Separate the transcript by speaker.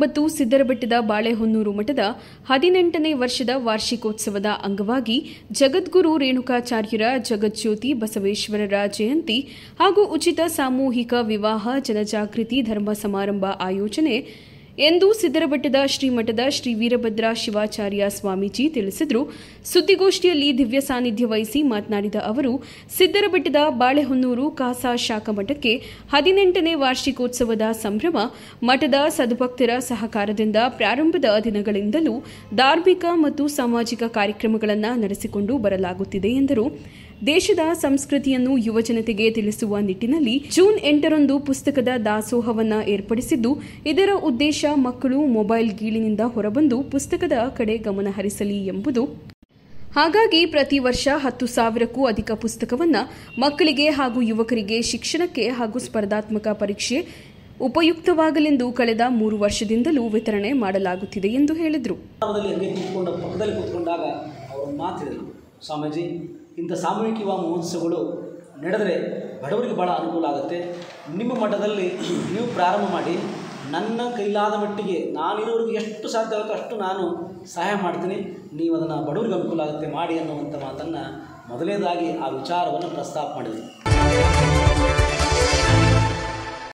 Speaker 1: ಮತ್ತು ಸಿದ್ದರಬೆಟ್ಟದ ಬಾಳೆಹೊನ್ನೂರು ಮಠದ 18ನೇ ವರ್ಷದ ವಾರ್ಷಿಕೋತ್ಸವದ ಅಂಗವಾಗಿ ಜಗದ್ಗುರು ರೇಣುಕಾಚಾರ್ಯರ ಜಗಜ್ಯೋತಿ ಬಸವೇಶ್ವರರ ಜಯಂತಿ ಹಾಗೂ ಉಚಿತ ಸಾಮೂಹಿಕ ವಿವಾಹ ಜನಜಾಗೃತಿ ಧರ್ಮ ಸಮಾರಂಭ ಆಯೋಜನೆ ಎಂದು ಸಿದ್ದರಬೆಟ್ಟದ ಶ್ರೀಮಠದ ಶ್ರೀ ವೀರಭದ್ರ ಶಿವಾಚಾರ್ಯ ಸ್ವಾಮೀಜಿ ತಿಳಿಸಿದರು. ಸುದ್ದಿಗೋಷ್ಠಿಯಲ್ಲಿ ದಿವ್ಯ ಸಾನ್ನಿಧ್ಯ ವಹಿಸಿ ಮಾತನಾಡಿದ ಅವರು, ಸಿದ್ದರಬೆಟ್ಟದ ಬಾಳೆಹೊನ್ನೂರು ಕಾಸಾ ಶಾಖಾ ಮಠಕ್ಕೆ 18ನೇ ವಾರ್ಷಿಕೋತ್ಸವದ ಸಂಭ್ರಮ ಮಠದ ಸದ್ಭಕ್ತರ ಸಹಕಾರದಿಂದ ಪ್ರಾರಂಭದ ದಿನಗಳಿಂದಲೂ ಧಾರ್ಮಿಕ ಮತ್ತು ಸಾಮಾಜಿಕ ಕಾರ್ಯಕ್ರಮಗಳನ್ನು ನಡೆಸಿಕೊಂಡು ಬರಲಾಗುತ್ತಿದೆ ಎಂದರು. ದೇಶದ ಸಂಸ್ಕೃತಿಯನ್ನು ಯುವಜನತೆಗೆ ತಿಳಿಸುವ ನಿಟ್ಟಿನಲ್ಲಿ ಜೂನ್ 8ರಂದು ಪುಸ್ತಕದ ದಾಸೋಹವನ್ನು ಏರ್ಪಡಿಸಿದ್ದು, ಇದರ ಉದ್ದೇಶ ಮಕ್ಕಳು ಮೊಬೈಲ್ ಗೀಳಿನಿಂದ ಹೊರಬಂದು ಪುಸ್ತಕದ ಕಡೆ ಗಮನ ಹರಿಸಲಿ ಎಂಬುದು. ಹಾಗಾಗಿ ಪ್ರತಿ ವರ್ಷ 10,000ಕ್ಕೂ ಅಧಿಕ ಪುಸ್ತಕವನ್ನು ಮಕ್ಕಳಿಗೆ ಹಾಗೂ ಯುವಕರಿಗೆ ಶಿಕ್ಷಣಕ್ಕೆ ಹಾಗೂ ಸ್ಪರ್ಧಾತ್ಮಕ ಪರೀಕ್ಷೆ ಉಪಯುಕ್ತವಾಗಲೆಂದು ಕಳೆದ 3 ವರ್ಷದಿಂದಲೂ ವಿತರಣೆ ಮಾಡಲಾಗುತ್ತಿದೆ ಎಂದು ಹೇಳಿದರು.
Speaker 2: ಸ್ವಾಮೀಜಿ, ಇಂಥ ಸಾಮೂಹಿಕ ವಿವಾಹ ಮಹೋತ್ಸವಗಳು ನಡೆದರೆ ಬಡವರಿಗೆ ಭಾಳ ಅನುಕೂಲ ಆಗುತ್ತೆ. ನಿಮ್ಮ ಮಠದಲ್ಲಿ ನೀವು ಪ್ರಾರಂಭ ಮಾಡಿ, ನನ್ನ ಕೈಲಾದ ಮಟ್ಟಿಗೆ ನಾನಿರೋರಿಗೆ ಎಷ್ಟು ಸಾಧ್ಯ ಆಗುತ್ತೋ ಅಷ್ಟು ನಾನು ಸಹಾಯ ಮಾಡ್ತೀನಿ, ನೀವು ಅದನ್ನು ಬಡವರಿಗೆ ಅನುಕೂಲ ಆಗುತ್ತೆ ಮಾಡಿ ಅನ್ನುವಂಥ ಮಾತನ್ನು ಮೊದಲನೇದಾಗಿ ಆ ವಿಚಾರವನ್ನು ಪ್ರಸ್ತಾಪ ಮಾಡಿದರು.